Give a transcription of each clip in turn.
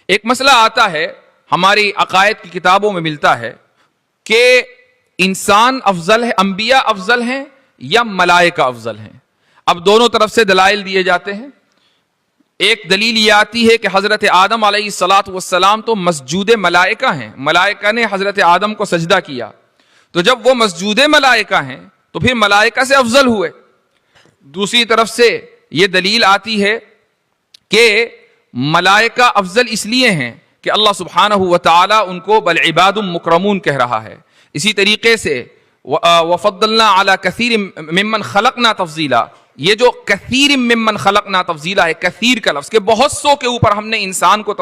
ایک مسئلہ آتا ہے ہماری عقائد کی کتابوں میں ملتا ہے کہ انسان افضل ہے، انبیاء افضل ہیں یا ملائکہ افضل ہیں. اب دونوں طرف سے دلائل دیے جاتے ہیں. ایک دلیل یہ آتی ہے کہ حضرت آدم علیہ الصلاۃ والسلام تو مسجود ملائکہ ہیں، ملائکہ نے حضرت آدم کو سجدہ کیا، تو جب وہ مسجود ملائکہ ہیں تو پھر ملائکہ سے افضل ہوئے. دوسری طرف سے یہ دلیل آتی ہے کہ ملائکہ افضل اس لیے ہیں کہ اللہ سبحانہ و تعالی ان کو بل عباد مکرمون کہہ رہا ہے. اسی طریقے سے وفضلنا علی کثیر ممن خلقنا تفضیلا، یہ جو کثیر ممن خلقنا تفضیلا ہے، کثیر کا لفظ کہ بہت سو کے اوپر ہم نے انسان کو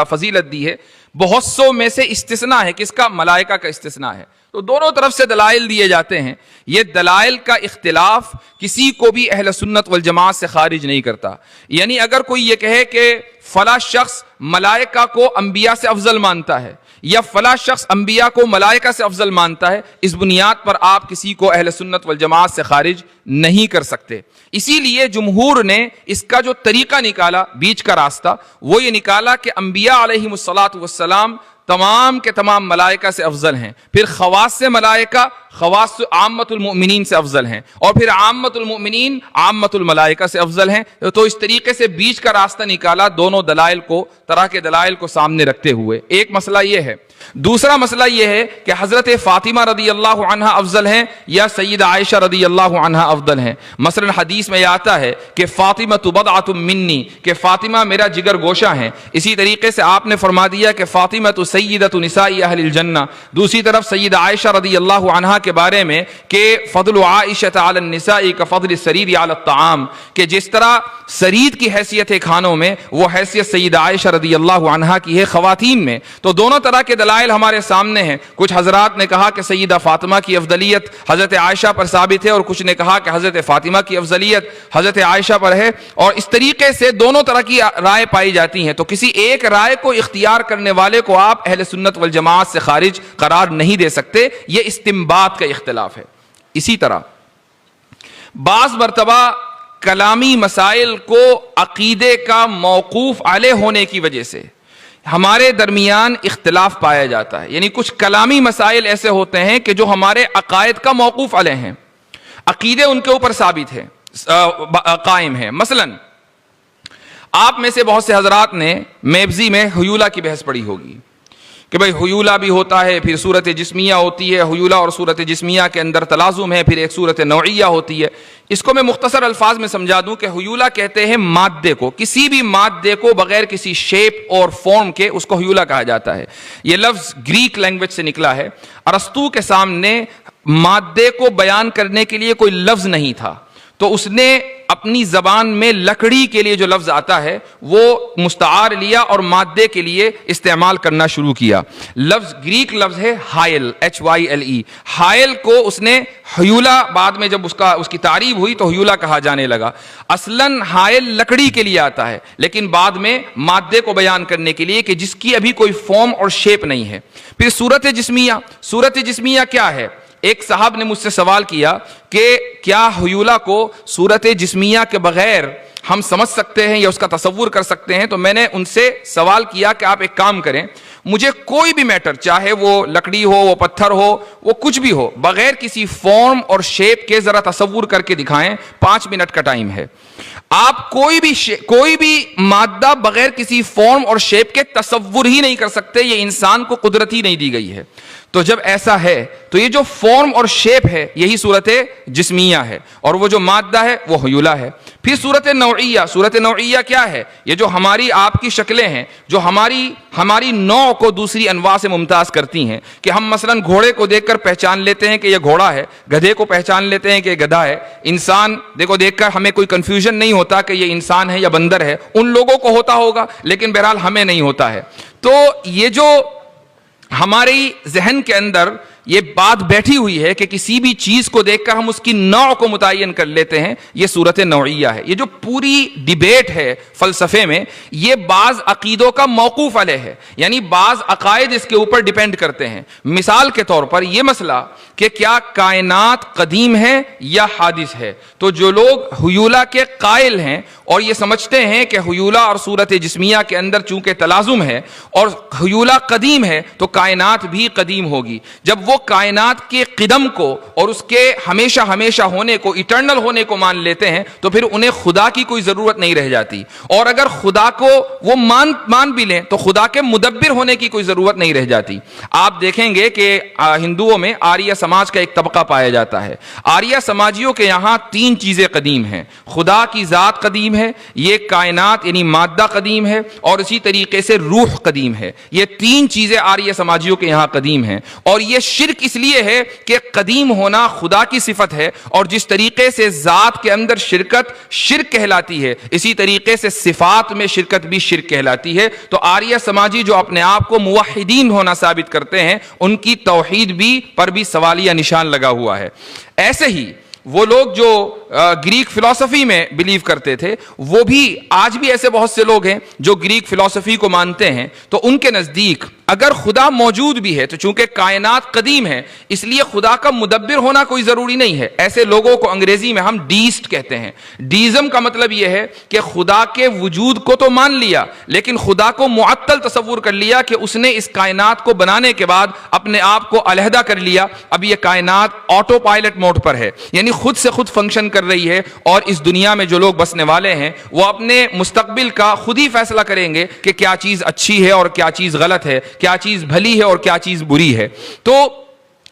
فضیلت دی ہے، بہت سو میں سے استثناء ہے، کس کا؟ ملائکہ کا استثناء ہے. تو دونوں طرف سے دلائل دیے جاتے ہیں. یہ دلائل کا اختلاف کسی کو بھی اہل سنت والجماعت سے خارج نہیں کرتا. یعنی اگر کوئی یہ کہے کہ فلاں شخص ملائکہ کو انبیاء سے افضل مانتا ہے یا فلاں شخص انبیاء کو ملائکہ سے افضل مانتا ہے، اس بنیاد پر آپ کسی کو اہل سنت والجماعت سے خارج نہیں کر سکتے. اسی لیے جمہور نے اس کا جو طریقہ نکالا، بیچ کا راستہ، وہ یہ نکالا کہ انبیاء علیہم الصلاۃ والسلام تمام کے تمام ملائکہ سے افضل ہیں، پھر خواص ملائکہ خواص عامت المؤمنین سے افضل ہیں، اور پھر عامت المؤمنین عامت الملائکہ سے افضل ہیں. تو اس طریقے سے بیچ کا راستہ نکالا، دونوں دلائل کو، طرح کے دلائل کو سامنے رکھتے ہوئے. ایک مسئلہ یہ ہے. دوسرا مسئلہ یہ ہے کہ حضرت فاطمہ رضی اللہ عنہا افضل ہیں یا سیدہ عائشہ رضی اللہ عنہا افضل ہیں. مثلا حدیث میں یہ آتا ہے کہ فاطمہ بضعۃ منی، کہ فاطمہ میرا جگر گوشہ ہیں. اسی طریقے سے آپ نے فرما دیا کہ فاطمہ سیدۃ نساء اہل الجنہ. دوسری طرف سیدہ عائشہ رضی اللہ عنہا کے بارے میں کہ فضل عائشہ علی النساء کفضل السرید علی الطعام، کہ جس طرح سرید کی حیثیت ہے کھانوں میں، وہ حیثیت سیدہ عائشہ رضی اللہ عنہا کی ہے خواتین میں. تو دونوں طرح کے دلائل ہمارے سامنے ہیں. کچھ حضرات نے کہا کہ سیدہ فاطمہ کی افضلیت حضرت عائشہ پر ثابت ہے، اور کچھ نے کہا کہ حضرت فاطمہ کی افضلیت حضرت عائشہ پر ہے، اور اس طریقے سے دونوں طرح کی رائے پائی جاتی ہیں. تو کسی ایک رائے کو اختیار کرنے والے کو آپ اہل سنت والجماعت سے خارج قرار نہیں دے سکتے. یہ استنباط کا اختلاف ہے. اسی طرح بعض مرتبہ کلامی مسائل کو عقیدے کا موقوف علیہ ہونے کی وجہ سے ہمارے درمیان اختلاف پایا جاتا ہے. یعنی کچھ کلامی مسائل ایسے ہوتے ہیں کہ جو ہمارے عقائد کا موقوف علیہ ہیں، عقیدے ان کے اوپر ثابت ہے، قائم ہے. مثلا آپ میں سے بہت سے حضرات نے میبزی میں حیولہ کی بحث پڑھی ہوگی کہ بھئی حیولہ بھی ہوتا ہے، پھر صورت جسمیہ ہوتی ہے، حیولہ اور صورت جسمیہ کے اندر تلازم ہے، پھر ایک صورت نوعیہ ہوتی ہے. اس کو میں مختصر الفاظ میں سمجھا دوں کہ حیولہ کہتے ہیں مادے کو، کسی بھی مادے کو بغیر کسی شیپ اور فارم کے، اس کو حیولہ کہا جاتا ہے. یہ لفظ گریک لینگویج سے نکلا ہے. ارسطو کے سامنے مادے کو بیان کرنے کے لیے کوئی لفظ نہیں تھا، تو اس نے اپنی زبان میں لکڑی کے لیے جو لفظ آتا ہے وہ مستعار لیا اور مادے کے لیے استعمال کرنا شروع کیا. لفظ گریک لفظ ہے ہائل، HYLE. ہائل کو اس نے حیولہ، بعد میں جب اس کی تعریف ہوئی تو حیولہ کہا جانے لگا. اصلاً ہائل لکڑی کے لیے آتا ہے، لیکن بعد میں مادے کو بیان کرنے کے لیے کہ جس کی ابھی کوئی فارم اور شیپ نہیں ہے. پھر صورت جسمیہ. صورت جسمیہ کیا ہے؟ ایک صاحب نے مجھ سے سوال کیا کہ کیا حیولہ کو صورت جسمیہ کے بغیر ہم سمجھ سکتے ہیں یا اس کا تصور کر سکتے ہیں؟ تو میں نے ان سے سوال کیا کہ آپ ایک کام کریں، مجھے کوئی بھی میٹر، چاہے وہ لکڑی ہو، وہ پتھر ہو، وہ کچھ بھی ہو، بغیر کسی فارم اور شیپ کے ذرا تصور کر کے دکھائیں. 5 منٹ کا ٹائم ہے. آپ کوئی بھی مادہ بغیر کسی فارم اور شیپ کے تصور ہی نہیں کر سکتے. یہ انسان کو قدرت ہی نہیں دی گئی ہے. تو جب ایسا ہے تو یہ جو فارم اور شیپ ہے یہی صورت جسمیہ ہے، اور وہ جو مادہ ہے وہ حیولہ ہے. پھر صورت نوعیہ. صورت نوعیہ کیا ہے؟ یہ جو ہماری آپ کی شکلیں ہیں، جو ہماری نوع کو دوسری انواع سے ممتاز کرتی ہیں، کہ ہم مثلا گھوڑے کو دیکھ کر پہچان لیتے ہیں کہ یہ گھوڑا ہے، گدھے کو پہچان لیتے ہیں کہ یہ گدھا ہے. انسان دیکھ کر ہمیں کوئی کنفیوژن نہیں ہوتا کہ یہ انسان ہے یا بندر ہے. ان لوگوں کو ہوتا ہوگا لیکن بہرحال ہمیں نہیں ہوتا ہے. تو یہ جو ہماری ذہن کے اندر یہ بات بیٹھی ہوئی ہے کہ کسی بھی چیز کو دیکھ کر ہم اس کی نوع کو متعین کر لیتے ہیں، یہ صورت نوعیہ ہے۔ یہ جو پوری ڈیبیٹ ہے فلسفے میں، یہ بعض عقیدوں کا موقوف علیہ ہے، یعنی بعض عقائد اس کے اوپر ڈیپینڈ کرتے ہیں۔ مثال کے طور پر یہ مسئلہ کہ کیا کائنات قدیم ہے یا حادث ہے، تو جو لوگ حیولہ کے قائل ہیں اور یہ سمجھتے ہیں کہ حیولہ اور صورت جسمیہ کے اندر چونکہ تلازم ہے اور حیولہ قدیم ہے تو کائنات بھی قدیم ہوگی، جب وہ کائنات کے قدم کو اور اس کے ہمیشہ ہمیشہ ہونے کو، ایٹرنل ہونے کو مان لیتے ہیں تو پھر انہیں خدا کی کوئی ضرورت نہیں رہ جاتی، اور اگر خدا کو وہ مان بھی لیں تو خدا کے مدبر ہونے کی کوئی ضرورت نہیں رہ جاتی۔ آپ دیکھیں گے کہ ہندوؤں میں آریہ سماج کا ایک طبقہ پایا جاتا ہے۔ آریہ سماجیوں کے یہاں تین چیزیں قدیم ہیں، خدا کی ذات قدیم ہے، یہ کائنات یعنی مادہ قدیم ہے، اور اسی طریقے سے روح قدیم ہے۔ یہ تین چیزیں آریہ سماجیوں کے یہاں قدیم ہیں، اور یہ شرک اس لیے ہے کہ قدیم ہونا خدا کی صفت ہے، اور جس طریقے سے ذات کے اندر شرکت شرک کہلاتی ہے، اسی طریقے سے صفات میں شرکت بھی شرک کہلاتی ہے۔ تو آریہ سماجی جو اپنے آپ کو موحدین ہونا ثابت کرتے ہیں، ان کی توحید بھی پر بھی سوالیہ نشان لگا ہوا ہے۔ ایسے ہی وہ لوگ جو گریک فلسفی میں بلیو کرتے تھے، وہ بھی آج بھی ایسے بہت سے لوگ ہیں جو گریک فلسفی کو مانتے ہیں، تو ان کے نزدیک اگر خدا موجود بھی ہے تو چونکہ کائنات قدیم ہے اس لیے خدا کا مدبر ہونا کوئی ضروری نہیں ہے۔ ایسے لوگوں کو انگریزی میں ہم ڈیسٹ کہتے ہیں۔ ڈیزم کا مطلب یہ ہے کہ خدا کے وجود کو تو مان لیا لیکن خدا کو معطل تصور کر لیا کہ اس نے اس کائنات کو بنانے کے بعد اپنے آپ کو علیحدہ کر لیا، اب یہ کائنات آٹو پائلٹ موڈ پر ہے، یعنی خود سے خود فنکشن کر رہی ہے، اور اس دنیا میں جو لوگ بسنے والے ہیں وہ اپنے مستقبل کا خود ہی فیصلہ کریں گے کہ کیا چیز اچھی ہے اور کیا چیز غلط ہے، کیا چیز بھلی ہے اور کیا چیز بری ہے۔ تو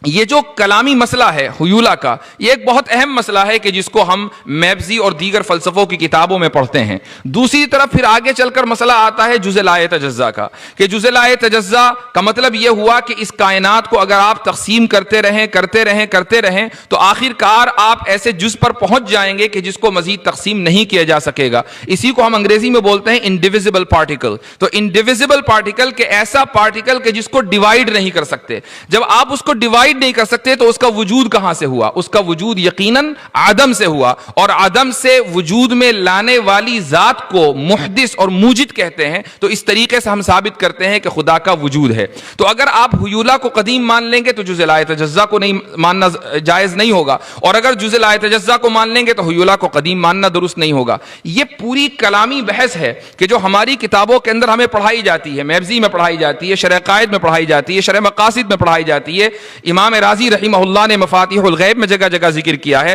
یہ جو کلامی مسئلہ ہے حیولہ کا، یہ ایک بہت اہم مسئلہ ہے کہ جس کو ہم میبزی اور دیگر فلسفوں کی کتابوں میں پڑھتے ہیں۔ دوسری طرف پھر آگے چل کر مسئلہ آتا ہے جزء لا یتجزا کا، کہ جزء لا یتجزا کا مطلب یہ ہوا کہ اس کائنات کو اگر آپ تقسیم کرتے رہیں تو آخر کار آپ ایسے جز پر پہنچ جائیں گے کہ جس کو مزید تقسیم نہیں کیا جا سکے گا۔ اسی کو ہم انگریزی میں بولتے ہیں انڈیویزبل پارٹیکل۔ تو انڈیویزبل پارٹیکل کہ ایسا پارٹیکل کہ جس کو ڈیوائیڈ نہیں کر سکتے، جب آپ اس کو ڈیوائیڈ نہیں کر سکتے تو اس کا وجود کہاں سے ہوا؟ اس کا وجود یقیناً عدم سے ہوا، اور عدم سے وجود میں لانے والی ذات کو محدث اور موجد کہتے ہیں۔ تو اس طریقے سے ہم ثابت کرتے ہیں کہ خدا کا وجود ہے۔ تو اگر آپ حیولہ کو قدیم مان لیں گے تو جزء لا یتجزا کو نہیں ماننا جائز نہیں ہوگا، اور اگر جزء لا یتجزا کو مان لیں گے تو حیولہ کو قدیم ماننا درست نہیں ہوگا۔ یہ پوری کلامی بحث ہے کہ جو ہماری کتابوں کے اندر ہمیں پڑھائی جاتی ہے، میبزی میں پڑھائی جاتی ہے، شرح قائد میں پڑھائی جاتی ہے، شرح مقاصد میں پڑھائی جاتی ہے۔ امام رازی رحمہ اللہ نے مفاتیح الغیب میں جگہ جگہ ذکر کیا ہے۔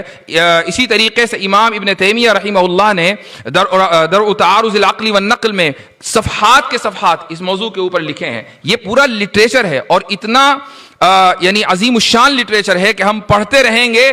اسی طریقے سے امام ابن تیمیہ رحمہ اللہ نے درء تعارض العقل والنقل میں صفحات کے صفحات اس موضوع کے اوپر لکھے ہیں۔ یہ پورا لٹریچر ہے، اور اتنا یعنی عظیم الشان لٹریچر ہے کہ ہم پڑھتے رہیں گے،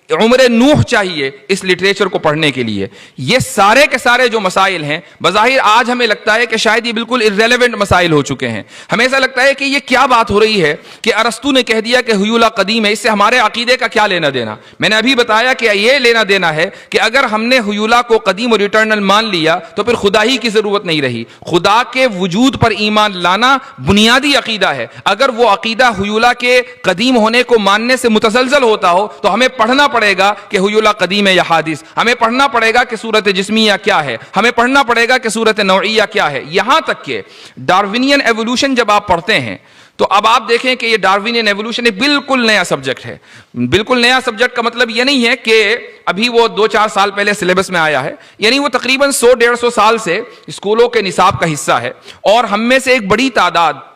عمر نوح چاہیے اس لٹریچر کو پڑھنے کے لیے۔ یہ سارے کے سارے جو مسائل ہیں بظاہر آج ہمیں لگتا ہے کہ شاید یہ بالکل irrelevant مسائل ہو چکے ہیں، ہمیں ایسا لگتا ہے کہ یہ کیا بات ہو رہی ہے کہ ارسطو نے کہہ دیا کہ حیولہ قدیم ہے، اس سے ہمارے عقیدے کا کیا لینا دینا؟ میں نے ابھی بتایا کہ یہ لینا دینا ہے کہ اگر ہم نے حیولہ کو قدیم اور ایٹرنل مان لیا تو پھر خدا ہی کی ضرورت نہیں رہی۔ خدا کے وجود پر ایمان لانا بنیادی عقیدہ ہے۔ اگر وہ عقیدہ حیولہ کے قدیم ہونے کو ماننے سے متزلزل ہوتا ہو تو ہمیں پڑھنا پڑے گا کہ حیولہ قدیم ہے یا حادث، ہمیں پڑھنا پڑے گا کہ صورت جسمیہ کیا ہے، ہمیں پڑھنا پڑے گا کہ صورت نوعیہ کیا ہے۔ یہاں تک کہ ڈاروینین ایوولوشن جب آپ پڑھتے ہیں تو اب آپ دیکھیں کہ یہ ڈاروینین ایوولوشن ایک بالکل نیا سبجیکٹ ہے۔ بالکل نیا سبجیکٹ کا مطلب یہ نہیں ہے کہ ابھی وہ 2-4 سال پہلے سلیبس میں آیا ہے، یعنی وہ تقریباً 100-150 سال سے اسکولوں کے نصاب کا حصہ ہے، اور ہم میں سے ایک بڑی تعداد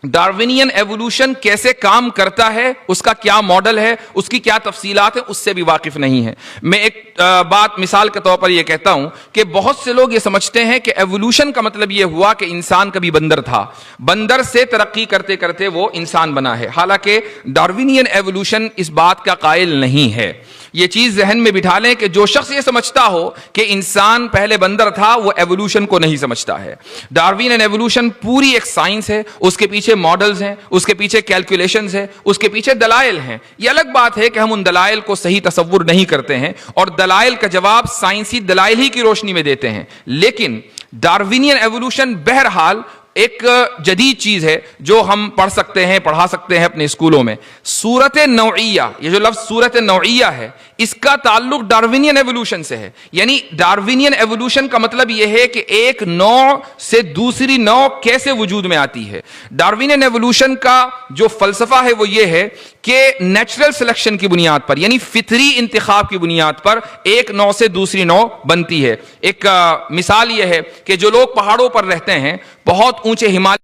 ڈاروینین ایوولوشن کیسے کام کرتا ہے، اس کا کیا ماڈل ہے، اس کی کیا تفصیلات ہیں، اس سے بھی واقف نہیں ہے۔ میں ایک بات مثال کے طور پر یہ کہتا ہوں کہ بہت سے لوگ یہ سمجھتے ہیں کہ ایوولوشن کا مطلب یہ ہوا کہ انسان کبھی بندر تھا، بندر سے ترقی کرتے کرتے وہ انسان بنا ہے، حالانکہ ڈاروینین ایوولوشن اس بات کا قائل نہیں ہے۔ یہ چیز ذہن میں بٹھا لیں کہ جو شخص یہ سمجھتا ہو کہ انسان پہلے بندر تھا وہ ایوولوشن کو نہیں سمجھتا ہے۔ ڈاروینین ایوولوشن پوری ایک سائنس ہے، اس کے پیچھے ماڈلز ہیں، اس کے پیچھے کیلکولیشنز ہیں، اس کے پیچھے دلائل ہیں۔ یہ الگ بات ہے کہ ہم ان دلائل کو صحیح تصور نہیں کرتے ہیں اور دلائل کا جواب سائنسی دلائل ہی کی روشنی میں دیتے ہیں، لیکن ڈاروینین ایوولوشن بہرحال ایک جدید چیز ہے جو ہم پڑھ سکتے ہیں, پڑھا سکتے ہیں اپنے اسکولوں میں. صورت نوعیہ, یہ جو لفظ صورت نوعیہ ہے, اس کا تعلق ڈاروینین ایوولوشن سے ہے. یعنی ڈاروینین ایوولوشن کا مطلب یہ ہے کہ ایک نوع سے دوسری نوع کیسے وجود میں آتی ہے. ڈاروینین ایوولوشن کا جو فلسفہ ہے وہ یہ ہے کہ نیچرل سلیکشن کی بنیاد پر, یعنی فطری انتخاب کی بنیاد پر ایک نوع سے دوسری نوع بنتی ہے. ایک مثال یہ ہے کہ جو لوگ پہاڑوں پر رہتے ہیں, بہت اونچے ہمالیہ